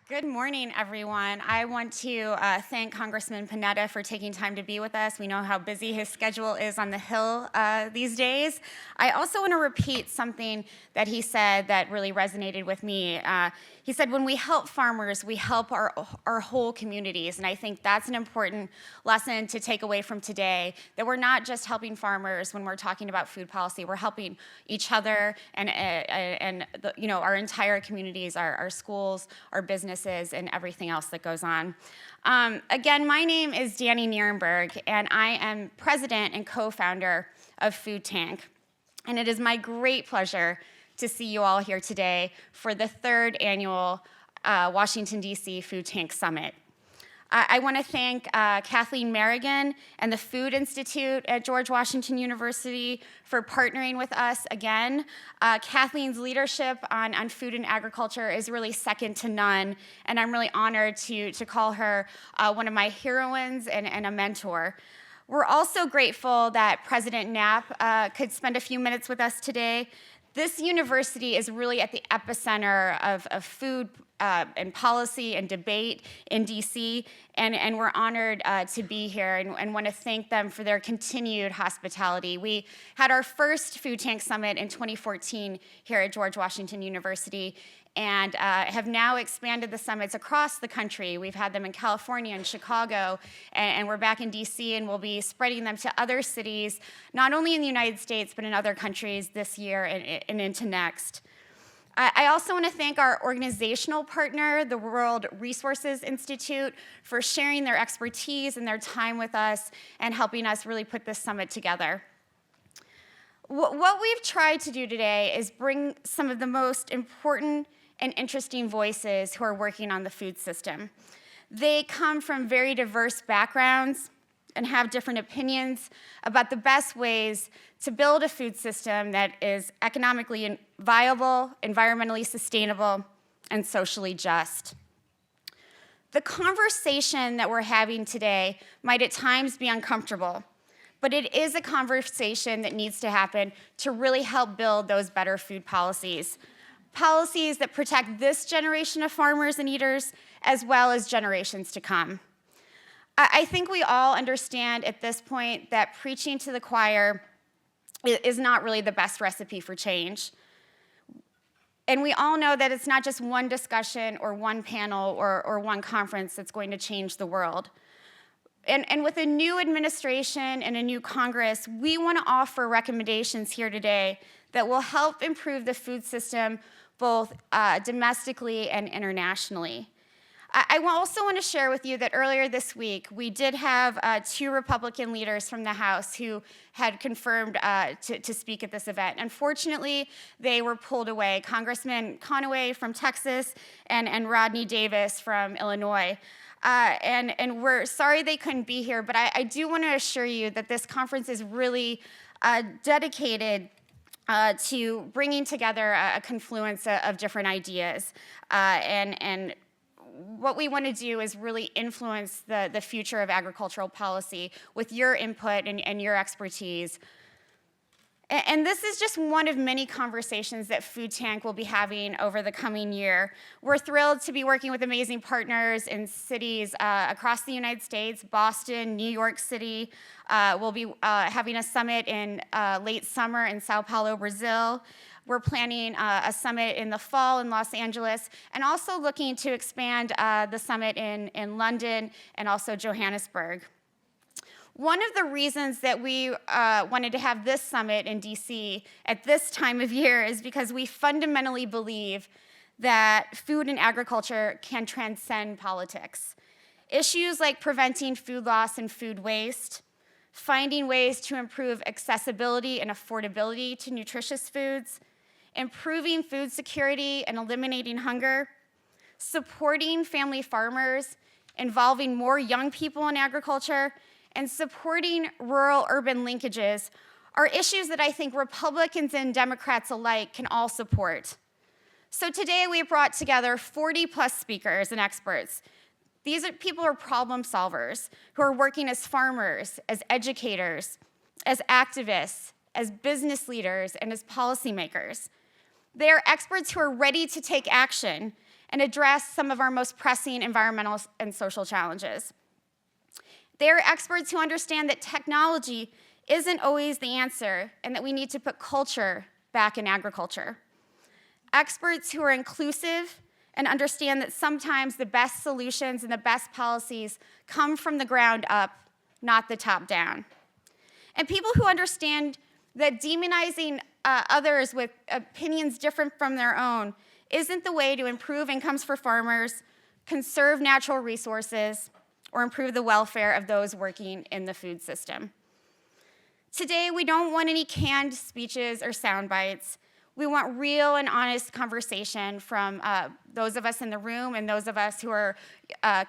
Good morning, everyone. I want to thank Congressman Panetta for taking time to be with us. We know how busy his schedule is on the Hill these days. I also want to repeat something that he said that really resonated with me. He said, when we help farmers, we help our whole communities. And I think that's an important lesson to take away from today, that we're not just helping farmers when we're talking about food policy. We're helping each other and our entire communities, our schools, our businesses, and everything else that goes on. Again, my name is Dani Nierenberg, and I am president and co-founder of Food Tank. And it is my great pleasure to see you all here today for the third annual Washington, D.C. Food Tank Summit. I want to thank Kathleen Merrigan and the Food Institute at George Washington University for partnering with us again. Kathleen's leadership on food and agriculture is really second to none, and I'm really honored to call her one of my heroines and a mentor. We're also grateful that President Knapp could spend a few minutes with us today. This university is really at the epicenter of food and policy and debate in DC, and we're honored to be here and want to thank them for their continued hospitality. We had our first Food Tank Summit in 2014 here at George Washington University, and have now expanded the summits across the country. We've had them in California and Chicago, and we're back in DC, and we'll be spreading them to other cities, not only in the United States, but in other countries this year and into next. I also want to thank our organizational partner, the World Resources Institute, for sharing their expertise and their time with us and helping us really put this summit together. What we've tried to do today is bring some of the most important and interesting voices who are working on the food system. They come from very diverse backgrounds and have different opinions about the best ways to build a food system that is economically viable, environmentally sustainable, and socially just. The conversation that we're having today might at times be uncomfortable, but it is a conversation that needs to happen to really help build those better food policies. Policies that protect this generation of farmers and eaters, as well as generations to come. I think we all understand at this point that preaching to the choir is not really the best recipe for change. And we all know that it's not just one discussion or one panel or one conference that's going to change the world. And with a new administration and a new Congress, we want to offer recommendations here today that will help improve the food system both domestically and internationally. I also want to share with you that earlier this week, we did have 2 Republican leaders from the House who had confirmed to speak at this event. Unfortunately, they were pulled away, Congressman Kownacki from Texas and Rodney Davis from Illinois. And we're sorry they couldn't be here, but I do want to assure you that this conference is really dedicated to bringing together a confluence of different ideas. And what we want to do is really influence the future of agricultural policy with your input and your expertise. And this is just one of many conversations that Food Tank will be having over the coming year. We're thrilled to be working with amazing partners in cities across the United States, Boston, New York City. We'll be having a summit in late summer in Sao Paulo, Brazil. We're planning a summit in the fall in Los Angeles, and also looking to expand the summit in London and also Johannesburg. One of the reasons that we wanted to have this summit in DC at this time of year is because we fundamentally believe that food and agriculture can transcend politics. Issues like preventing food loss and food waste, finding ways to improve accessibility and affordability to nutritious foods, improving food security and eliminating hunger, supporting family farmers, involving more young people in agriculture, and supporting rural-urban linkages are issues that I think Republicans and Democrats alike can all support. So today we brought together 40+ speakers and experts. These people are problem solvers who are working as farmers, as educators, as activists, as business leaders, and as policymakers. They are experts who are ready to take action and address some of our most pressing environmental and social challenges. They are experts who understand that technology isn't always the answer and that we need to put culture back in agriculture. Experts who are inclusive and understand that sometimes the best solutions and the best policies come from the ground up, not the top down. And people who understand that demonizing others with opinions different from their own isn't the way to improve incomes for farmers, conserve natural resources, or improve the welfare of those working in the food system. Today, we don't want any canned speeches or sound bites. We want real and honest conversation from those of us in the room and those of us who are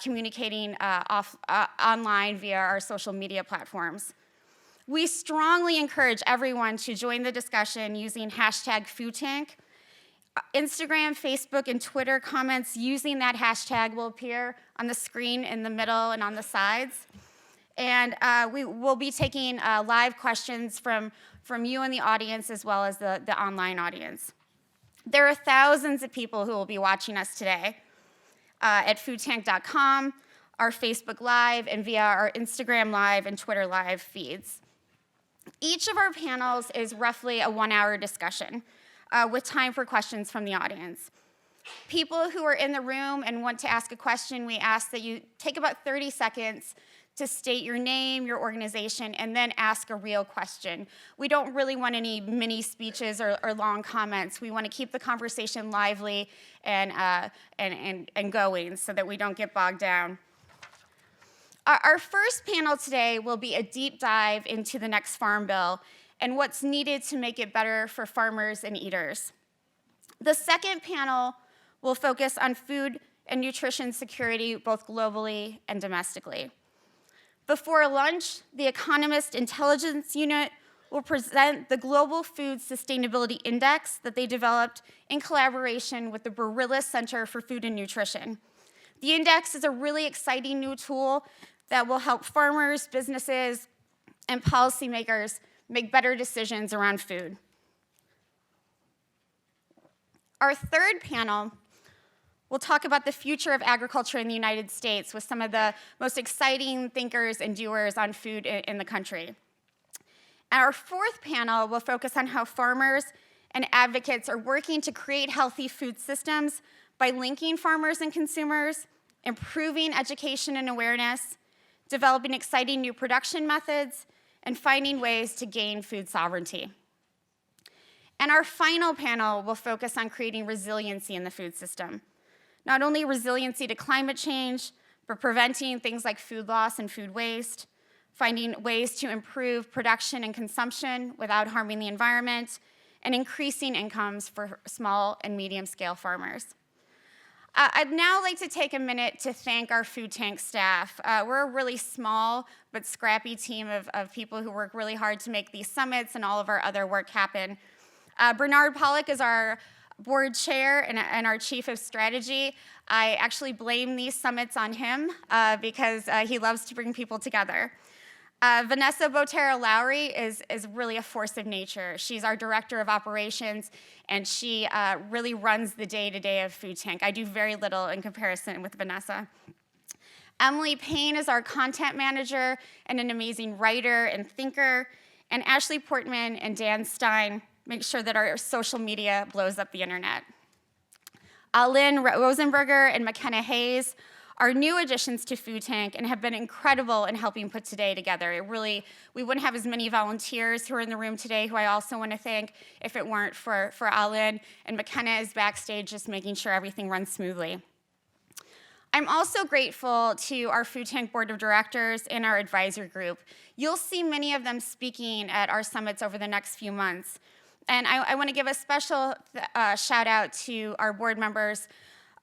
communicating online via our social media platforms. We strongly encourage everyone to join the discussion using hashtag #FoodTank. Instagram, Facebook, and Twitter comments using that hashtag will appear on the screen in the middle and on the sides. And we will be taking live questions from you in the audience as well as the online audience. There are thousands of people who will be watching us today at foodtank.com, our Facebook Live, and via our Instagram Live and Twitter Live feeds. Each of our panels is roughly a 1-hour discussion with time for questions from the audience. People who are in the room and want to ask a question, we ask that you take about 30 seconds to state your name, your organization, and then ask a real question. We don't really want any mini speeches or long comments. We want to keep the conversation lively and going so that we don't get bogged down. Our first panel today will be a deep dive into the next Farm Bill and what's needed to make it better for farmers and eaters. The second panel will focus on food and nutrition security, both globally and domestically. Before lunch, the Economist Intelligence Unit will present the Global Food Sustainability Index that they developed in collaboration with the Barillas Center for Food and Nutrition. The index is a really exciting new tool that will help farmers, businesses, and policymakers make better decisions around food. Our third panel will talk about the future of agriculture in the United States with some of the most exciting thinkers and doers on food in the country. And our fourth panel will focus on how farmers and advocates are working to create healthy food systems by linking farmers and consumers, improving education and awareness, developing exciting new production methods, and finding ways to gain food sovereignty. And our final panel will focus on creating resiliency in the food system. Not only resiliency to climate change, but preventing things like food loss and food waste, finding ways to improve production and consumption without harming the environment, and increasing incomes for small and medium-scale farmers. I'd now like to take a minute to thank our Food Tank staff. We're a really small but scrappy team of people who work really hard to make these summits and all of our other work happen. Bernard Pollock is our board chair and our chief of strategy. I actually blame these summits on him because he loves to bring people together. Vanessa Botero-Lowry is really a force of nature. She's our director of operations, and she really runs the day-to-day of Food Tank. I do very little in comparison with Vanessa. Emily Payne is our content manager and an amazing writer and thinker, and Ashley Portman and Dan Stein make sure that our social media blows up the internet. Lynn Rosenberger and McKenna Hayes are new additions to Food Tank and have been incredible in helping put today together. We wouldn't have as many volunteers who are in the room today, who I also want to thank, if it weren't for Lynn, and McKenna is backstage just making sure everything runs smoothly. I'm also grateful to our Food Tank Board of Directors and our advisory group. You'll see many of them speaking at our summits over the next few months. And I want to give a special shout out to our board members,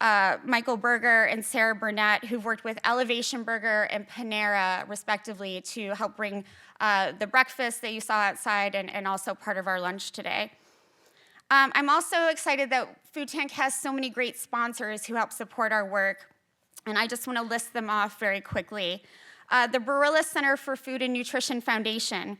Michael Berger and Sarah Burnett, who've worked with Elevation Burger and Panera, respectively, to help bring the breakfast that you saw outside and also part of our lunch today. I'm also excited that Food Tank has so many great sponsors who help support our work, and I just want to list them off very quickly. The Barillas Center for Food and Nutrition Foundation,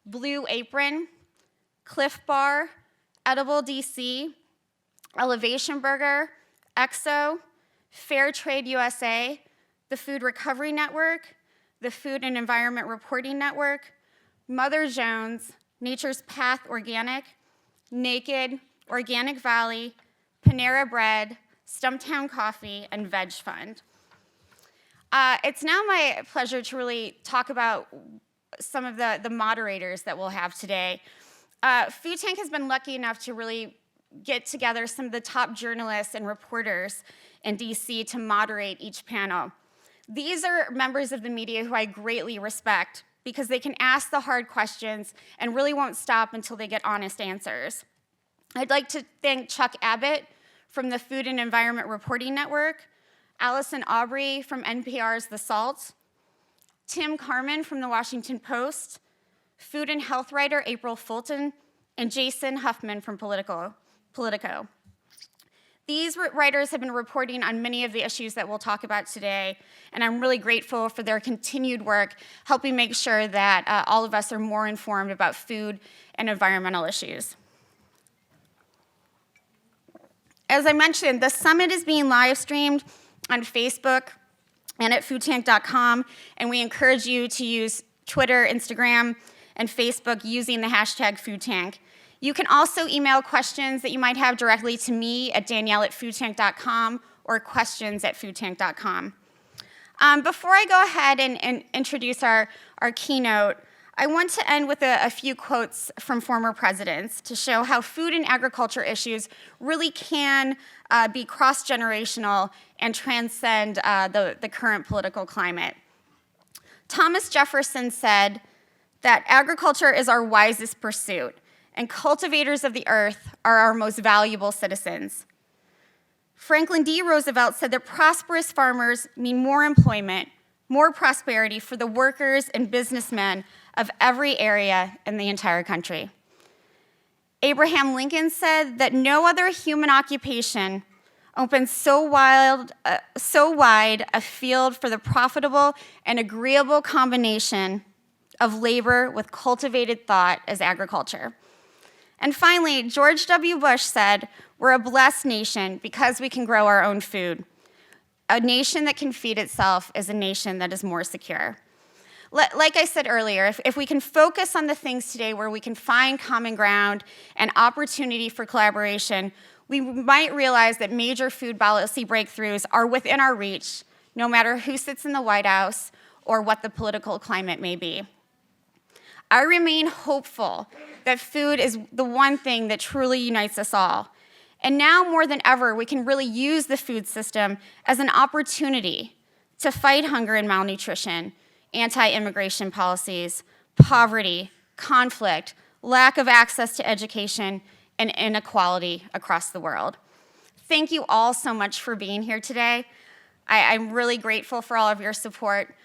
Blue Apron, Cliff Bar, Edible DC, Elevation Burger, EXO, Fair Trade USA, the Food Recovery Network, the Food and Environment Reporting Network, Mother Jones, Nature's Path Organic, Naked, Organic Valley, Panera Bread, Stumptown Coffee, and Veg Fund. It's now my pleasure to really talk about some of the moderators that we'll have today. Food Tank has been lucky enough to really get together some of the top journalists and reporters in DC to moderate each panel. These are members of the media who I greatly respect because they can ask the hard questions and really won't stop until they get honest answers. I'd like to thank Chuck Abbott from the Food and Environment Reporting Network, Allison Aubrey from NPR's The Salt, Tim Carmen from the Washington Post, food and health writer April Fulton, and Jason Huffman from Politico. These writers have been reporting on many of the issues that we'll talk about today, and I'm really grateful for their continued work helping make sure that all of us are more informed about food and environmental issues. As I mentioned, the summit is being live streamed on Facebook and at foodtank.com, and we encourage you to use Twitter, Instagram, and Facebook using the hashtag foodtank. You can also email questions that you might have directly to me at danielle@foodtank.com or questions@foodtank.com. Before I go ahead and introduce our keynote, I want to end with a few quotes from former presidents to show how food and agriculture issues really can be cross-generational and transcend the current political climate. Thomas Jefferson said that agriculture is our wisest pursuit, and cultivators of the earth are our most valuable citizens. Franklin D. Roosevelt said that prosperous farmers mean more employment, more prosperity for the workers and businessmen of every area in the entire country. Abraham Lincoln said that no other human occupation opens so wide a field for the profitable and agreeable combination of labor with cultivated thought as agriculture. And finally, George W. Bush said, "We're a blessed nation because we can grow our own food. A nation that can feed itself is a nation that is more secure." Like I said earlier, if we can focus on the things today where we can find common ground and opportunity for collaboration, we might realize that major food policy breakthroughs are within our reach, no matter who sits in the White House or what the political climate may be. I remain hopeful that food is the one thing that truly unites us all. And now more than ever, we can really use the food system as an opportunity to fight hunger and malnutrition, anti-immigration policies, poverty, conflict, lack of access to education, and inequality across the world. Thank you all so much for being here today. I'm really grateful for all of your support.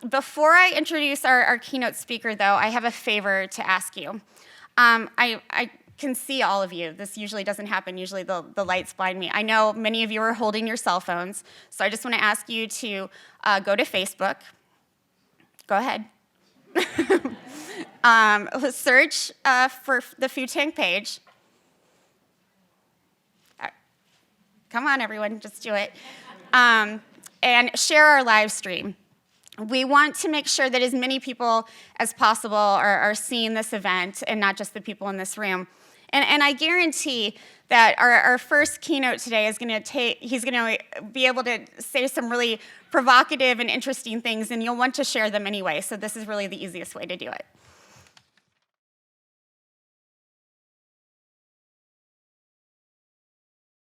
Before I introduce our keynote speaker, though, I have a favor to ask you. I can see all of you. This usually doesn't happen. Usually the lights blind me. I know many of you are holding your cell phones, so I just want to ask you to go to Facebook. Go ahead. Search for the Food Tank page. Come on, everyone, just do it. And share our live stream. We want to make sure that as many people as possible are seeing this event and not just the people in this room. And I guarantee that our first keynote today is he's going to be able to say some really provocative and interesting things, and you'll want to share them anyway, so this is really the easiest way to do it.